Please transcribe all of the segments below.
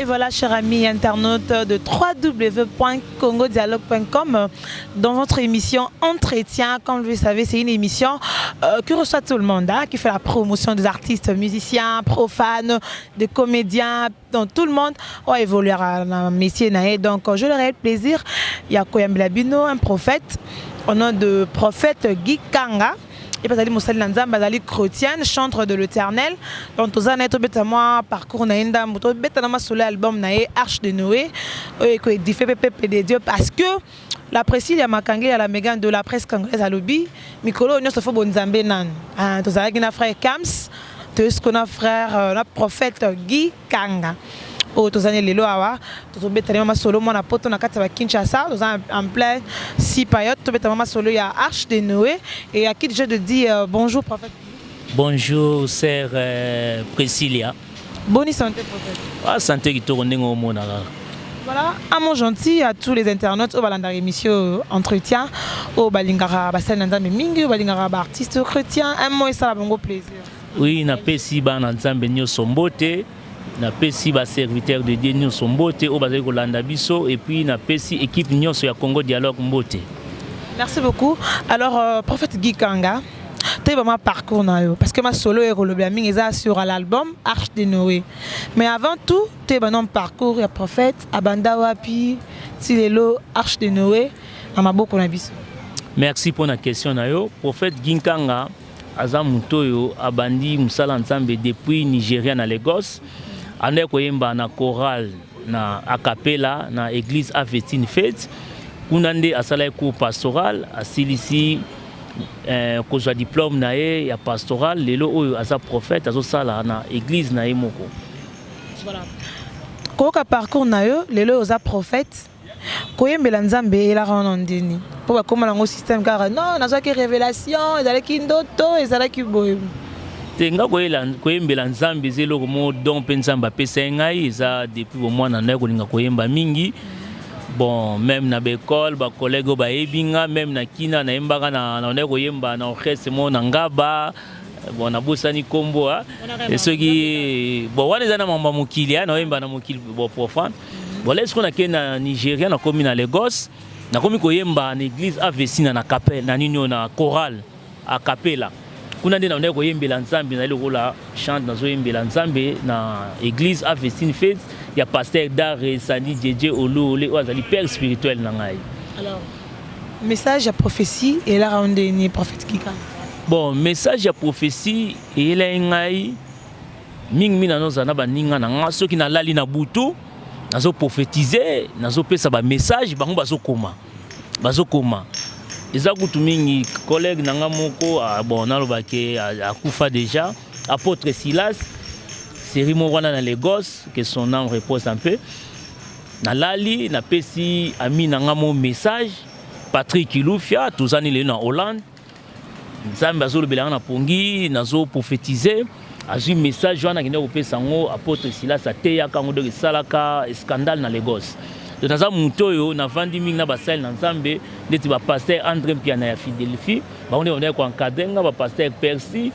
Et voilà, chers amis internautes de www.congodialogue.com, dans votre émission Entretien. Comme vous le savez, c'est une émission qui reçoit tout le monde, qui fait la promotion des artistes, musiciens, profanes, des comédiens. Donc tout le monde va évoluer dans le métier. Donc je leur ai le plaisir. Il y a Koyam Labino, un prophète, au nom de prophète Guy Kanga. Et parce que Moussali Nanzam, bazali chrétienne, chantre de l'Éternel. Donc tous années, tout bêtement parcours naïnda, tout bêtement sur l'album naï Arche de Noé, et que édifié PPP de Dieu parce que la presse il y a makangé à la mégane de la presse congolaise à lobby, Mikolo on se fait bonzambe nan. Tous années qui na frère Kams, tous qu'on a frère le prophète Guy Kanga. Oh, tous années les lois, tous bêtement solo mon apote na kata Kinshasa, tous en plein si période, tout bêtement solo il y a Arche de Noé et à qui je te dis bonjour prophète. Bonjour sœur Priscilla. Bonne santé prophète. Ah santé qui tourne au monde. Voilà, un mot gentil à tous les internautes au balanda émission Entretien, au balingara basel nanda mingi, au balingara artiste chrétien, un mot et ça bon plaisir. Oui, na pesi ba na nzambe nyo sombote. Na pesi ba serviteur de Dieu nyo sombote au bazali kolanda biso et puis na pesi équipe nyonso ya Congo Dialogue mbote. Merci beaucoup. Alors prophète Guy Kanga, tu as parcours parce que ma solo est relobé sur l'album Arche de Noé. Mais avant tout, tu as un parcours ya prophète Abanda Wapi, Tilelo Arche de Noé, Amaboko Nabiso. Merci pour la question nayo. Prophète Guy Kanga aza mutoyo abandi musala nzambe depuis Nigeria na Lagos. Ande koyemba na chorale na acapella na église Avetine Faith. Kunande asala cours pastoral asilisi kozwa diplôme na ye ya pastoral lelo oyo asa prophète azosala na église na ye moko. Voilà. Koka parcours na yo lelo oza prophète. Koyembela nzambe ela rana ndeni. Po ba koma lango système car non nazo ki révélation ezalaki ndoto ezalaki boye. Tenga koyembela nzambe zelo komo don pensamba pesa ngai eza depuis au moins na ndeko linga koyemba mingi. Bon même na l'école ba collègue ba ebinga même na kina na yembaka na ndeko yemba na orchestre mo na ngaba bon na bosani kombo et ce qui bon wana eza na mamba mokili na yemba na mokili bon profane. Bon là ce qu'on a que na Nigeria na komi na Lagos na komi koyemba na église Avesina na capella na nino na chorale a capella. Kuna ndena ndeko koyembela nzambe na lokola chante na zo yembela nzambe na église Avesine Faith ya pasteur Dare Sani Djedje Olu ozali père spirituel na ngai. Alors message à prophétie et là on est prophète Kika. Bon message à prophétie et là ngai mingi na nozana baninga na nga soki na lali na butu nazo prophétiser nazo pesa ba message bango bazokoma eza kutu mingi collègue nanga moko bon nalobake akufa déjà apôtre Silas série mwana na Lagos que son âme repose un peu na lali na pesi ami nanga mo message Patrick Ilufia tuzani le na Hollande nzambe azolobela na pongi nazo prophétiser azui message wana kende kopesa ngo apôtre Silas ateya kango de salaka scandale na Lagos. De naza mutoyo na vandi mingi na basali na nzambe ndeti ba pasteur André Piana ya Philadelphie ba on ko encadrer nga ba pasteur Percy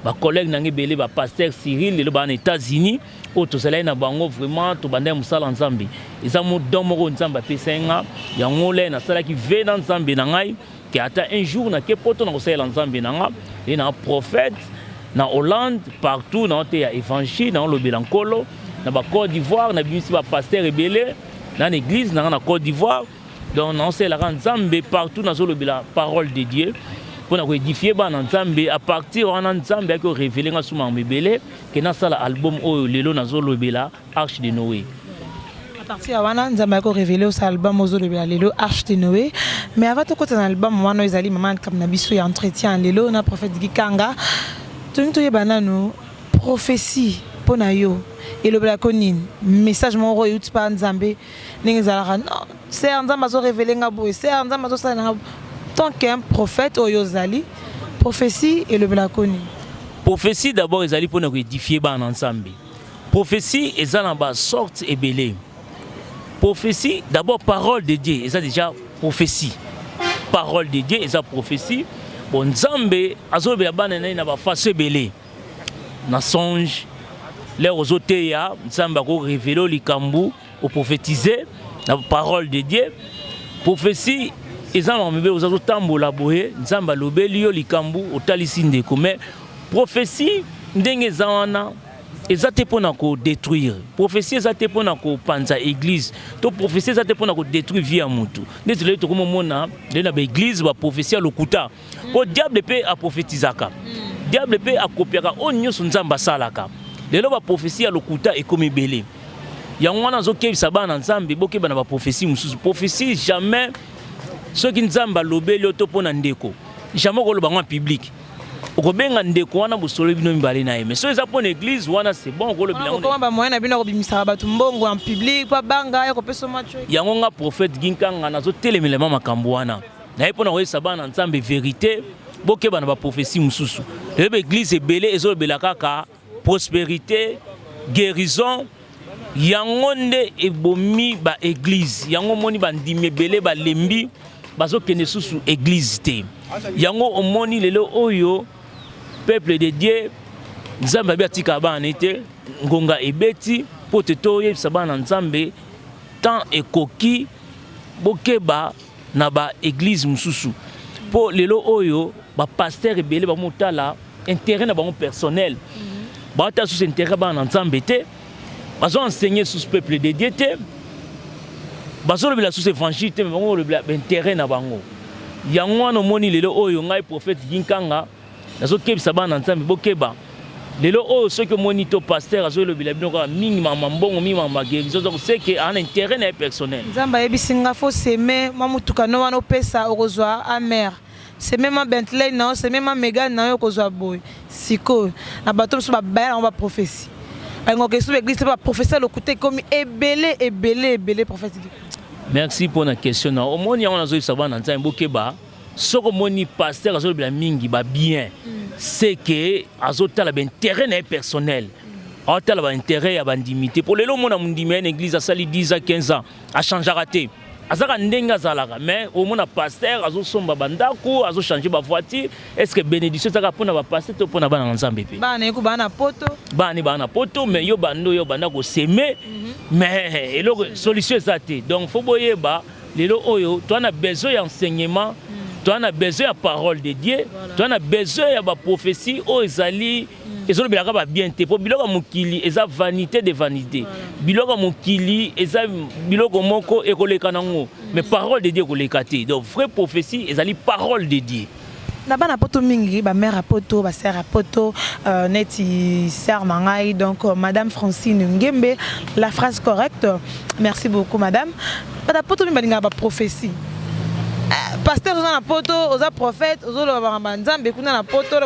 ba collègue nangi belé ba pasteur Cyril le ba na États-Unis o to sala na bango vraiment to banda musala nzambe eza mo domo ko nzamba pesenga ya ngole na sala ki ve na nzambe na ngai ki ata un jour na ke poto na ko sala nzambe na nga et na prophète na Hollande partout na te ya évangile na lo belankolo na ba Côte d'Ivoire na bimisi ba pasteur rebelle dans l'église na Côte d'Ivoire donc on sait la nzambe partout na zo lo bela parole de Dieu pour na ko édifier ba na nzambe à partir wana nzambe ko révéler nga suma mbebele que na sala album oyo lelo na zo lo bela Arche de Noé. À partir wana nzambe ko révéler au album ozo lo bela lelo Arche de Noé. Mais avant de côté dans l'album wana ezali maman comme na biso ya entretien lelo na prophète Guy Kanga tout banano prophétie pona yo et le blaconine message mon roi out pa nzambe ningezala non c'est nzambe zo révéler nga boy c'est nzambe zo sala nga tant qu'un prophète oyozali prophétie et le blaconine. Prophétie d'abord ezali pona ko édifier ba ensemble. Prophétie ezala ba sorte ebelé. Prophétie d'abord parole de Dieu, ezala déjà prophétie. Parole de Dieu ezala prophétie. Bon nzambe azobela bana na ba face ebelé. Na songe l'air aux oteya nzamba ko révéler likambu au prophétiser la parole de Dieu prophétie ezanga mebe ozazo tambola boye nzamba lobeli yo likambu otalisi ndeko mais prophétie ndenge zawana ezate pona ko détruire prophétie ezate pona ko panza église to prophétie ezate pona ko détruire vie ya mutu ndetse lelo to komona le na ba église ba prophétie lokuta ko diable pe a prophétisaka diable pe a kopiaka onyoso nzamba salaka lelo ba prophétie lokuta e komi belé yango wana zo kebisa bana nzambe bokeba na ba prophétie mususu prophétie jamais ceux qui nzamba lobeli to pona ndeko jamais ko loba en public okobenga ndeko wana bosolo bino mibale na yeme so eza pona église wana c'est bon ko lobela on ba moyen na bino ko bimisaka batu mbongo en public pa banga ya ko peso macho yango nga prophète ginkanga na zo telemela makambo wana na yepona ko yesa bana nzambe vérité bokeba na ba prophétie mususu lebe église ebele ezolobela kaka prospérité guérison yango nde ebomi ba église yango moni bandimi ebele balembi bazokende susu église te yango omoni lelo oyo peuple de Dieu nzambe abiatika bana ete ngonga ebeti po te toyebisa bana nzambe tant ekoki bokeba na ba église mususu po lelo oyo ba pasteur ebele bamotala intérêt na bango personnel bata susu intérêt bana nzambe te bazo enseigner sous peuple de Dieu te bazo lobela sous évangile te bango lobela intérêt na bango yango wana moni lelo oyo ngai prophète ginkanga nazo kebisa bana nzambe bokeba lelo oyo soki moni to pasteur azo lobela bino ka mingi mama mbongo mingi mama guérison donc c'est que un intérêt na personnel nzamba yebisinga fo seme mamutuka no wana opesa okozwa amer c'est même un Bentley non c'est même un Mégane non okozwa boy siko na bato so ba bala on va prophétie ngo que sous l'église pas professeur le côté comme ebele prophète. Merci pour la question. Au moins il y a un zoï sabana nzambe bokeba soko moni pasteur azo bila mingi ba bien c'est que azota la intérêt na personnel ata la intérêt ya bandimité pour les lomo na mundimi en église a sali 10 à 15 ans a changer raté azaka ndenga zalaka mais au moins pasteur azo somba bandako azo changer ba voiture est-ce que bénédiction zaka pona ba pasteur to pona bana nzambe pe bana eko bana poto bana poto mais yo bandako semer mais eloko solution ezate donc faut boyeba lelo oyo toi na besoin d'enseignement toi na besoin de parole de Dieu toi na besoin de prophétie o ezali ezolo bilaka ba bien te po biloko mokili eza vanité de vanité biloko mokili eza biloko moko ekoleka nango mais parole de Dieu koleka te donc vraie prophétie ezali parole de Dieu na bana poto mingi ba mère a poto ba sœur a poto neti sœur mangai donc madame Francine Ngembe la phrase correcte merci beaucoup madame bana poto mingi ba prophétie pasteur oza na poto oza prophète ozoloba nzambe kuna na poto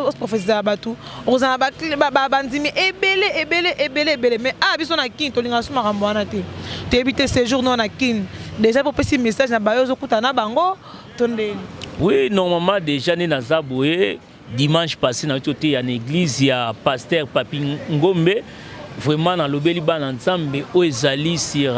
os prophétiser batu oza na bandimi ebele mais biso na kin tolinga suma makambo wana te toyebi séjour non na kin déjà pour petit message na bayo ozokuta na bango tondeli. Oui, normalement déjà né na Zaboué dimanche passé na côté en église il y a pasteur Papi Ngombe vraiment dans lobeli bana nzambe o ezali sur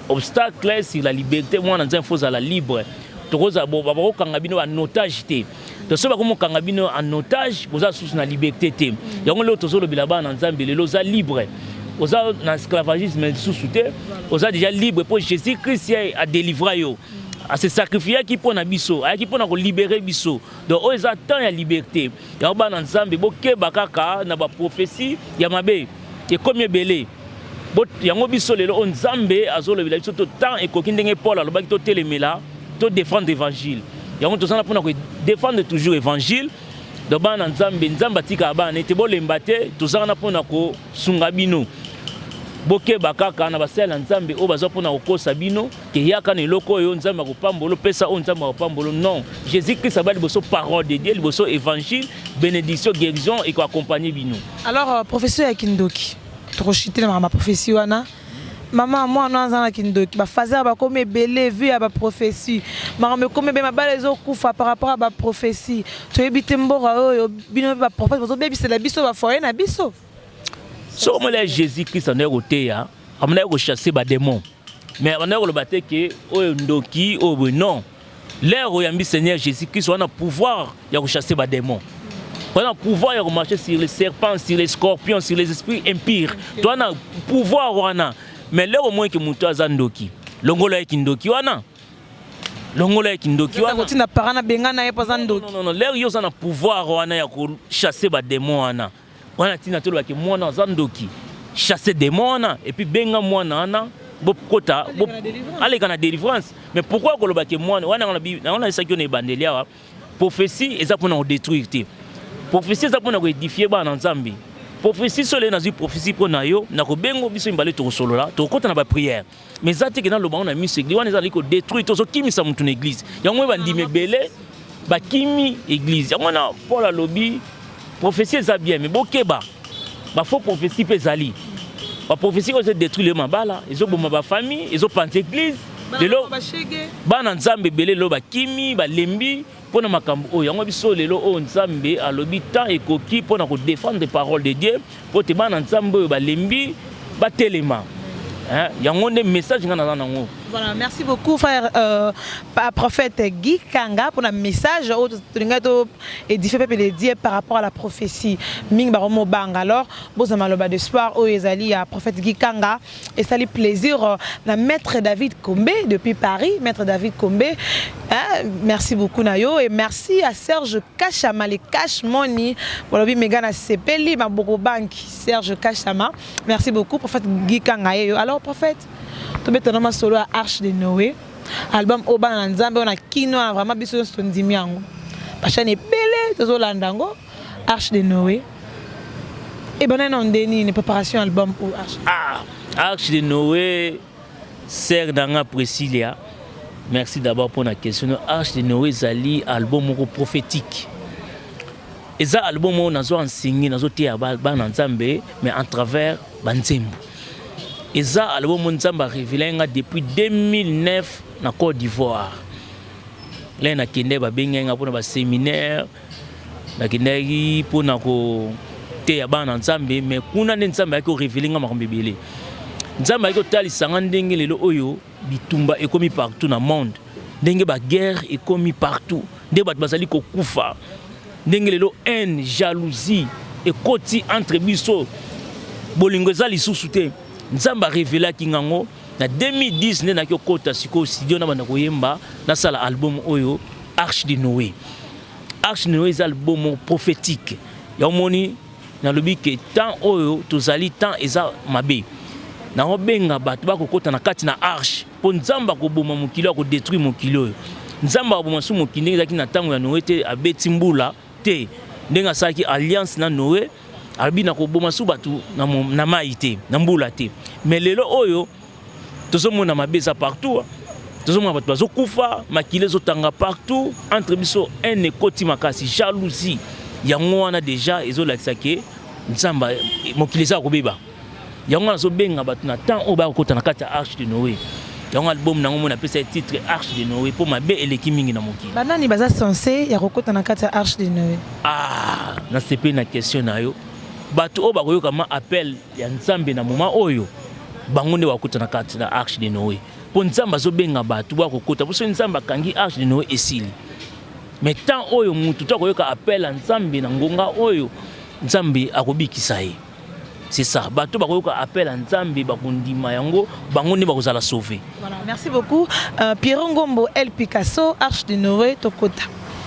obstacle sur la liberté moi nzambe faut la libre tokoza bo babo kanga bino en otage te to so ba komo kanga bino en otage boza sous na liberté te yango le tozo lobela bana nzambe lelo za libre oza na esclavagisme sous te oza déjà libre pour Jésus Christ a délivré yo à se sacrifier qui pour na biso a qui pour na ko libérer biso donc o eza temps ya liberté ya bana nzambe bokeba kaka na ba prophétie ya mabe et comme belé bot yango biso lelo nzambe azolobela biso to temps et kokindenge Paul alobaki to telemela to défendre l'évangile yango to sana pona ko défendre toujours l'évangile do bana nzambe tika bana ete bolemba te to sana pona ko sunga bino bokeba kaka na basala nzambe o bazo pona kokosa bino ke yaka na eloko oyo nzambe akopambolo pesa o nzambe akopambolo non Jésus Christ abali boso parole de Dieu boso évangile bénédiction guérison et ko accompagner bino. Alors professeur Kindoki trop chité na ma prophétie wana maman moi non za na Kindoki ba fazer ba comme belé vu à ba prophétie maman comme be mabala ezo kufa par rapport à ba prophétie to ebite mbora oyo bino ba prophète bozo bebi c'est la biso ba foyer na biso. So mo la Jésus Christ en éroté ya amna ko chasser ba démon mais on a le batté que oyo ndoki o non l'air o yambi Seigneur Jésus Christ on a pouvoir ya ko chasser ba démon On a pouvoir de marcher sur les serpents, sur les scorpions, sur les esprits impurs. Tu as pouvoir wana. Mais là au moins que muto azandoki. Longola ekindoki wana. Longola ekindoki wana. Na parana bengana ye pazandoki. Non, là yo za na pouvoir wana ya ko chasser ba démons wana. Wana tina to ba ke mwana zandoki. Chasser démons wana et puis benga mwana wana. Bopkota allez kana délivrance. Mais pourquoi ko lobake mwana wana on a ça qui ne bandelia prophétie eza pour nous détruire. Prophétie eza pour nous édifier ba na Nzambe. Prophétie sole na zi prophétie pour na yo na ko bengo biso mbale to solola to kota na ba prière. Mais zate ke na loba on a mis église wana ezali ko détruire to so kimisa mutu na église. Yango ba ndime belé ba kimi église. Yango na Paul a lobby prophétie eza bien mais bokeba ba faux prophétie pe zali. Ba prophétie ko se détruire le mabala, ils ont bomba ba famille, ils ont penté église. Lelo bana Nzambe belé lo ba kimi ba lembi pona makambo oyo yango biso lelo o Nzambe alobi temps ekoki pona ko défendre les paroles de Dieu po te bana Nzambe oyo ba lembi ba telema. Hein, yango ne message ngana nango. Voilà, merci beaucoup frère prophète Guy Kanga pour le message édifié peuple de Dieu par rapport à la prophétie. Ming baromo bang alors bozama loba d'espoir o ezali à prophète Guy Kanga et ça lui plaisir na maître David Kombe depuis Paris, maître David Kombe. Hein, merci beaucoup Nayo et merci à Serge Kachama les Cash Money pour le Megana Sepeli ma boko bank Serge Kachama. Merci beaucoup prophète Guy Kanga. Alors prophète tu mets ton solo à Arche de Noé album Oba Nzambe on a kino vraiment biso ndimi yango ba chaîne belé tozo landango Arche de Noé et ben non deni une préparation album ou Arche Arche de Noé sert dans Priscilla. Merci d'abord pour la question. Arche de Noé zali album prophétique et ça album on a enseigné nazo tia ba Nzambe mais en travers banzembo. Et ça, album Nzambe a révélé depuis 2009 en Côte d'Ivoire. Là, on a kende ba benga pour ba séminaire, na kende pour na ko te ya ba Nzambe mais kuna Nzambe a ko révélé nga makambe belé. Nzambe a ko tali sanga ndenge lelo oyo bitumba ekomi partout na monde. Ndenge ba guerre ekomi partout. Ndenge bat bazali ko kufa. Ndenge lelo haine, jalousie ekoti entre biso. Bolingo ezali lisusu te. Nzamba révélé kingango na 2010 né na kota siko studio na bana koyemba na sala album oyo Arche de Noé. Arche de Noé est album prophétique. Ya moni na lobi ke temps oyo tozali temps eza mabe. Na obenga batu ba kokota na kati na arche po Nzamba ko boma mokilo ko détruire mokilo. Nzamba boma su mokinde ezaki na tango ya Noé te abeti mbula te. Ndenga saki alliance na Noé. Albina ko boma su batu na maïté na mbula te mais lelo oyo tozomona mabeza partout tozomona batu bazokufa makile zotanga partout entre biso un ekoti makasi jalousie yango wana déjà ezolakisa ke Nzamba mokile za ko beba yango na zo benga batu na temps oba ko na kati Arche de Noé yango album nango mona pesa titre Arche de Noé pour mabe eleki mingi na mokile banani baza censé ya kokota na kati Arche de Noé na sepe na question na yo batu o bakoyoka ma appel ya Nzambe na moment oyo bango nde bakuta na kati na Arche de Noé po Nzamba zo benga batu ba kokota po so Nzamba kangi Arche de Noé esili mais tant oyo mutu to koyoka appel ya Nzambe na ngonga oyo Nzambe akobikisa ye c'est ça batu bakoyoka appel ya Nzambe bakondima yango bango nde bakozala sauver. Voilà, merci beaucoup Pierre Ngombo El Picasso Arche de Noé tokota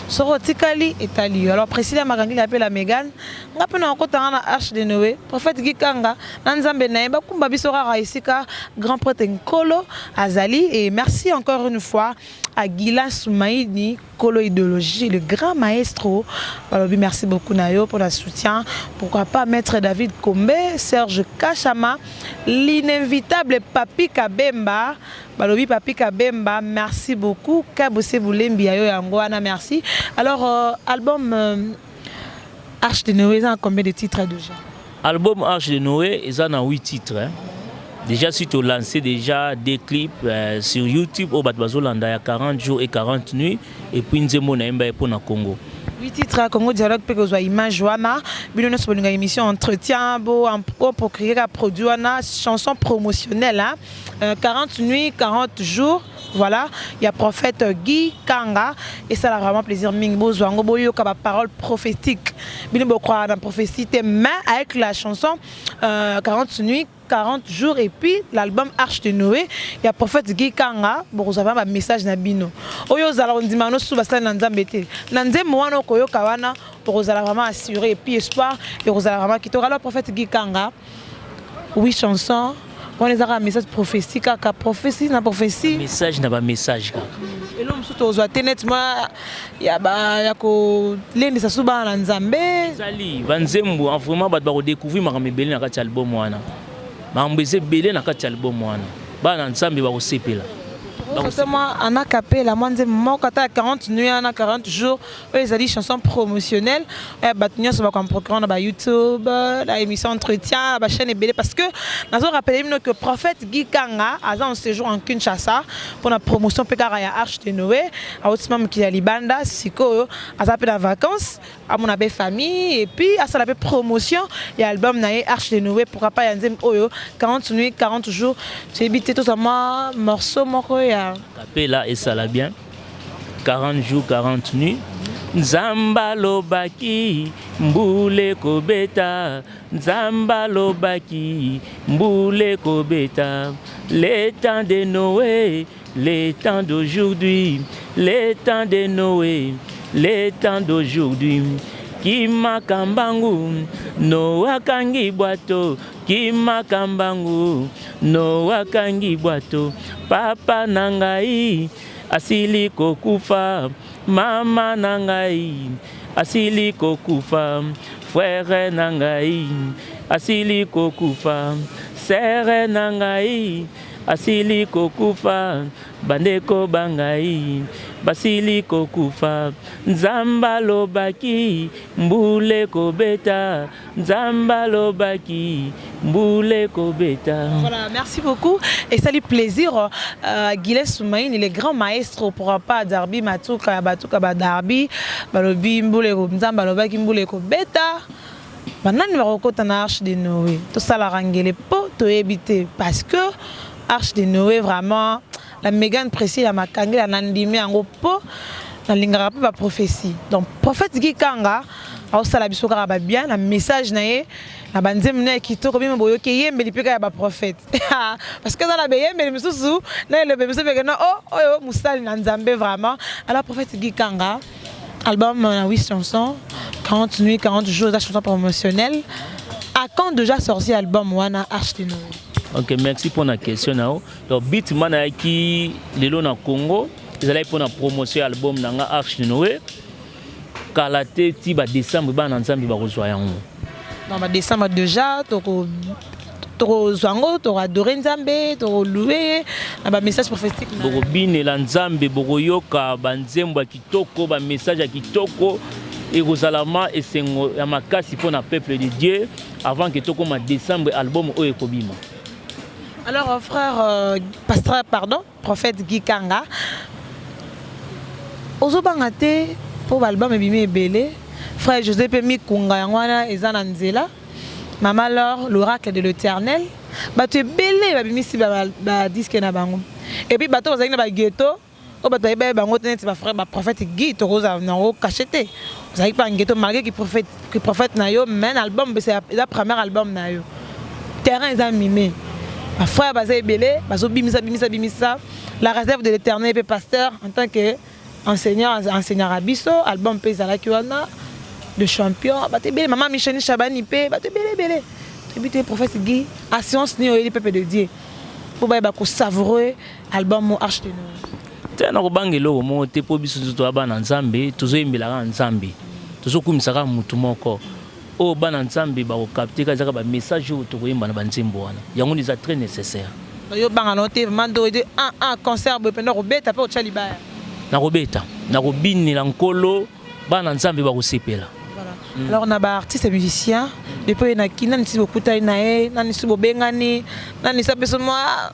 Sorotikali Italie. Alors Priscilla Magangi l'appelle à Megan. Ngapena okota na Arche de Noé. Prophète Gikanga Nzambe naeba kumba bisora raisika grand prêtre Nkolo Azali et merci encore une fois à Gila Soumaïdi Kolo idéologie le grand maestro. Alors merci beaucoup Nayo pour le soutien. Pourquoi pas maître David Kombe, Serge Kachama, l'inévitable Papi Kabemba. Balobi Papi Kabemba, merci beaucoup. Kabose Boulembi Ayo Yangoana, merci. Alors, album Arche de Noé, ça a combien de titres déjà? Album Arche de Noé, ils en ont 8 titres. Hein. Déjà, si tu as lancé déjà des clips sur YouTube, au Batbazolanda, il y a 40 jours et 40 nuits, et puis Nzembo Naimba pour le Congo. 8 titres à Congo Dialogue peut que image wana bino sur une émission entretien beau pour créer un produit wana chanson promotionnelle 40 nuits 40 jours. Voilà, il y a prophète Guy Kanga et ça a vraiment plaisir Mingbo Zwango Boyo comme parole prophétique. Bino bo croire dans prophétie mais avec la chanson 40 nuits 40 jours et puis l'album Arche de Noé, il y a prophète Guy Kanga, bon vous avez un message na bino. Oyo zala on dit mano sous basta na nzambete. Na nzembo wana koyo kawana pour vous allez vraiment assurer et puis espoir et vous allez vraiment quitter alors prophète Guy Kanga. Oui chanson, on les a un message prophétique ka prophétie na prophétie. Message na ba message ka. Et l'homme surtout aux honnêtement ya ko lende sa suba na nzambe. Sali banzembo vraiment ba découvrir ma mebeli na kati album wana. Mambeze belé na kati album wana bana nsambi ba kosepela moi en a capé la moi nzembo kata 40 nuits na 40 jours les ali chansons promotionnelles et batunion ça va comme procureur na YouTube la émission entretien la chaîne belé parce que nous rappelé que prophète Guy Kanga a un séjour en Kinshasa pour la promotion pekara ya Arche de Noé a aussi même qui a libanda siko a ça en vacances à mon abbé famille et puis à ça la promotion et album na Arche de Noé pourquoi pas yanzem oyo 40 nuits 40 jours c'est évité tout ça morceau moko ya Capella et ça la bien 40 jours 40 nuits Nzamba lobaki mbule kobeta Nzamba lobaki mbule kobeta les temps de Noé les temps d'aujourd'hui les temps de Noé les temps d'aujourd'hui Kima kambangu Noa kangi bwato Kima kambangu Noa kangi bwato Papa nangai asili kokufa Mama nangai asili kokufa Frère nangai asili kokufa Sere nangai asili kokufa bandeko bangai basili kokufa Nzamba lobaki mbule kobeta Nzamba lobaki mbule kobeta. Voilà, merci beaucoup et ça lui plaisir Guillet Soumaïne il est grand maestro pour pas Darby Matuka Batuka Darby balobi mbule ko Nzamba lobaki mbule kobeta. Maintenant nous va na Arche de Noé tout ça la rangele po to éviter parce que Arche de Noé vraiment la Mégane précise la makangé la nandimé en po na lingara pa prophétie donc prophète Guy Kanga a ça la biso ka ba bien la message naé na banzem na kitoko bima boyo ke yembe lipeka ya ba prophète parce que dans la yembe le mususu na le bembe se na oh musali na nzambe vraiment alors prophète Guy Kanga album na 8 chansons 40 nuits 40 jours de chansons promotionnelles à quand déjà sorti album wana Arche de Noé. Ok, merci pour la question. Donc, Bitman a qui le long na Congo, ils allaient pour la promotion album nanga Arche de Noé. Kalate ti ba décembre ba ensemble ba rejoindre. Non, ba décembre déjà to zwango to adorer Nzambe, to louer, ba message prophétique. Boko bine la Nzambe boko yoka ba nzembo kitoko ba message kitoko. Et Rosalama et Sengo ya makasi pour le peuple de Dieu avant que toko ma décembre album o ekobima. Alors frère pasteur pardon prophète Guy Kanga ozobangate pour l'album ebimé belé frère Joseph Mikunga yangwana ezana nzela maman Laure l'oracle de l'Éternel bato belé babimisi ba disque na bango et puis bato ozali na ba ghetto o bato ba bango teneti ba frère ba prophète Guy tokoza na o cacheté ozali pa ghetto malgré que prophète na yo mais album c'est la premier album na yo terrain ezan mimé. Ma frère Bazé Belé, Bimisa, la réserve de l'Éternel et pasteur en tant qu'enseignant à Bisso, album Payzala Kiwana, de champion, maman Michel Chabani, Belé. Tribute prophète Guy, Assurance Néo et les peuples de Dieu. Pour savourer album Arche de Noé. Tena kobangelo mo te po biso to abana nzambe, tozo imbela nzambe. Tozo kumisaka mutu moko. Oh bana nzambe ba capter kazaka ba message to koyemba na banzembo wana yango ni très nécessaire yo banga noté mando de un concert be pena robeta pe otchali ba na robeta na robini la nkolo bana nzambe ba kosepela. Voilà. Alors on a ba artiste musicien depuis na kina nti bokuta na e na nti bobengani na nti sapeso moi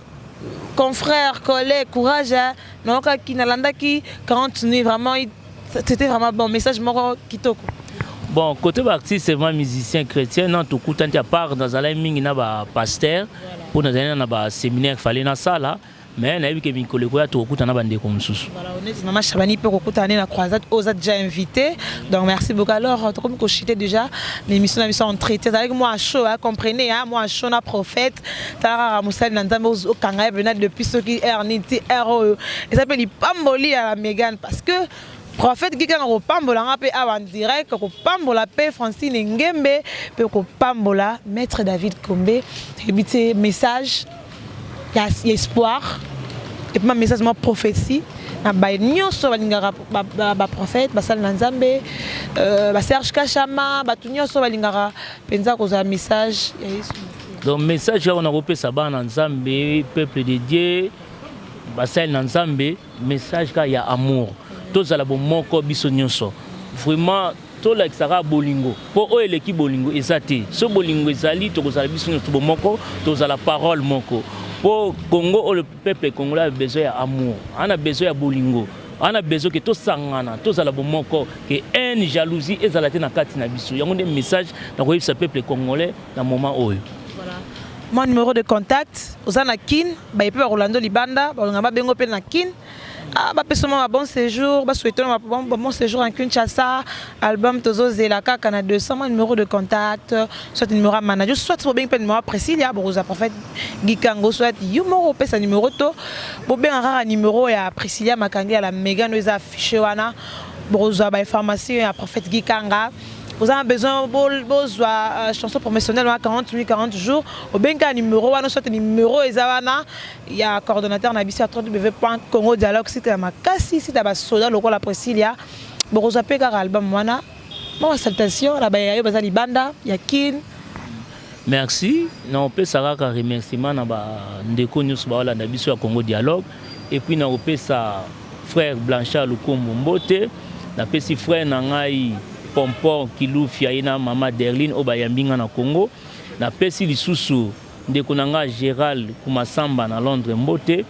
confrère collègue courage na ka kina landa ki 40 nuits vraiment c'était vraiment bon message moko kitoko. Bon, côté artiste, c'est vraiment musicien chrétien. Non, tout coup, à part dans la mingi na ba pasteur, pour nous donner na ba séminaire fallait na ça là. Mais na que mi collègue ya tout coup na bande comme sous. Voilà, honnête, maman Chabani peut écouter la croisade aux a déjà invité. Donc merci beaucoup. Alors, comme que j'étais déjà l'émission en traité avec moi à chaud, comprenez hein, moi à chaud na prophète. Tara Moussa Nzambe au Kanga venait depuis ceux qui RNT RO. Il s'appelle il Pamboli à la Mégane parce que prophète qui quand on pambola pe en direct ko pambola pe Francine Ngembe pe ko pambola maître David Kombe éviter message il y a espoir et puis message ma prophétie na ba nyonso balingaka ba prophète basal Nzambe ba Serge Kachama ba nyonso balingaka penza ko za message donc message on a repé ça ba Nzambe peuple de Dieu basal Nzambe message ka ya amour tozala bomoko biso nyonso vraiment tola exara bolingo po o eleki bolingo ezate so bolingo ezali tokozala biso nyonso bomoko tozala parole moko po Congo le peuple congolais a besoin d'amour on a besoin de bolingo on a besoin que to sangana tozala bomoko que haine jalousie ezalate na kati na biso yango des messages na ko yebisa peuple congolais na moment oyo. Voilà mon numéro de contact ozana kin ba yepe ba Rolando Libanda ba ngaba bengo pe na kin. Ah, bah, personnellement, un bon séjour, bah, souhaitons un bon séjour en Kinshasa, album Tozo Zelaka, Canada 200, numéro de contact, soit numéro manager, soit pour bien numéro précis, là, pour prophète Gikango, soit numéro, pèse numéro to, pour bien un numéro, il y a Priscilla Makangi à la méga, nous affiché, wana, pour avoir information, il y a prophète Gikanga. Vous avez besoin de chanson promotionnelle 40 minutes, 40 jours. Au bien qu'un numéro, soit numéro, il y a un coordonnateur Nabissi à www.congo dialogue. Si tu as ma casse, si tu as ma soda, le la Priscilla, vous avez un album. Bon, salutation, là-bas, il y a Libanda, il y a Kin. Merci. Non, on peut savoir qu'un remerciement Ndeko News Baola Nabissi à Congo Dialogue. Et puis, on peut sa frère Blanchard Lukombo Mbote, on peut si frère Nangaï. Pompon Kilufia ina mama Derline Obayambinga na Congo na pesi lisusu ndeko nanga Gérald Kumasamba na Londres Mbote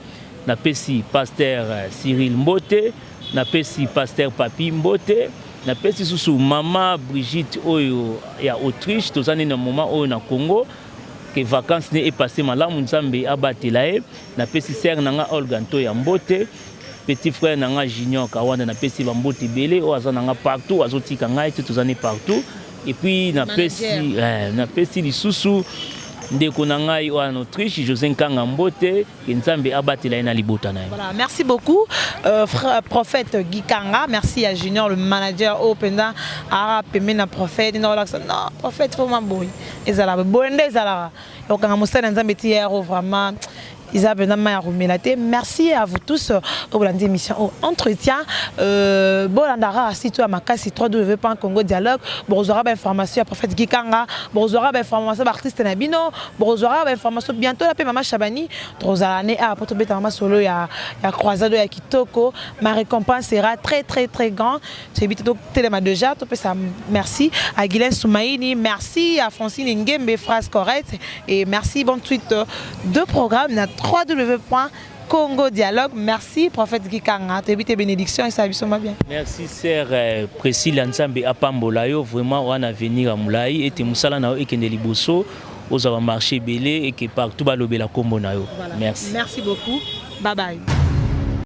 na pesi pasteur Cyril Mbote na pesi pasteur Papi Mbote na pesi susu mama Brigitte oyo ya Autriche tozane na moment oyo na Congo que vacances ne est passé malamu Nzambe abatelae na pesi sœur nanga Olga Nto ya Mbote petit frère nanga Junior Kawanda na pesi bamboti belé o azana partout azotika ngai tozane partout et puis na pesi lisusu ndeko na ngai en Autriche José Nkanga Mbote Nzambe abatela na libota na. Voilà, merci beaucoup prophète Gikanga, merci à Junior le manager Openda arabe mena prophète non prophète faut m'boy ezala bonde ezala okanga musana Nzambe tiero vraiment merci à vous tous pour l'émission entretien. Bolandara site à Makasi www.congo dialogue. Bonjour information à prophète Gikanga. Bonjour information artiste Nabino. Bonjour information bientôt la paix maman Chabani. Trozalane à poto beta maman solo ya croisade ya Kitoko. Ma récompense sera très très très grande. C'est bientôt téléma déjà. Merci à Guylaine Soumaïni. Merci à Francine Ngembe phrase correcte et merci bon tweet de programme www.congo dialogue. Merci prophète Gikanga, tes bénédictions et ça va bien. Merci sœur Priscilla Nzambe Apambolayo, vraiment on a venir à Moulaï et te musala na et kende liboso aux avoir marché belé et que partout ba lobela kombo na yo. Merci. Merci beaucoup. Bye bye.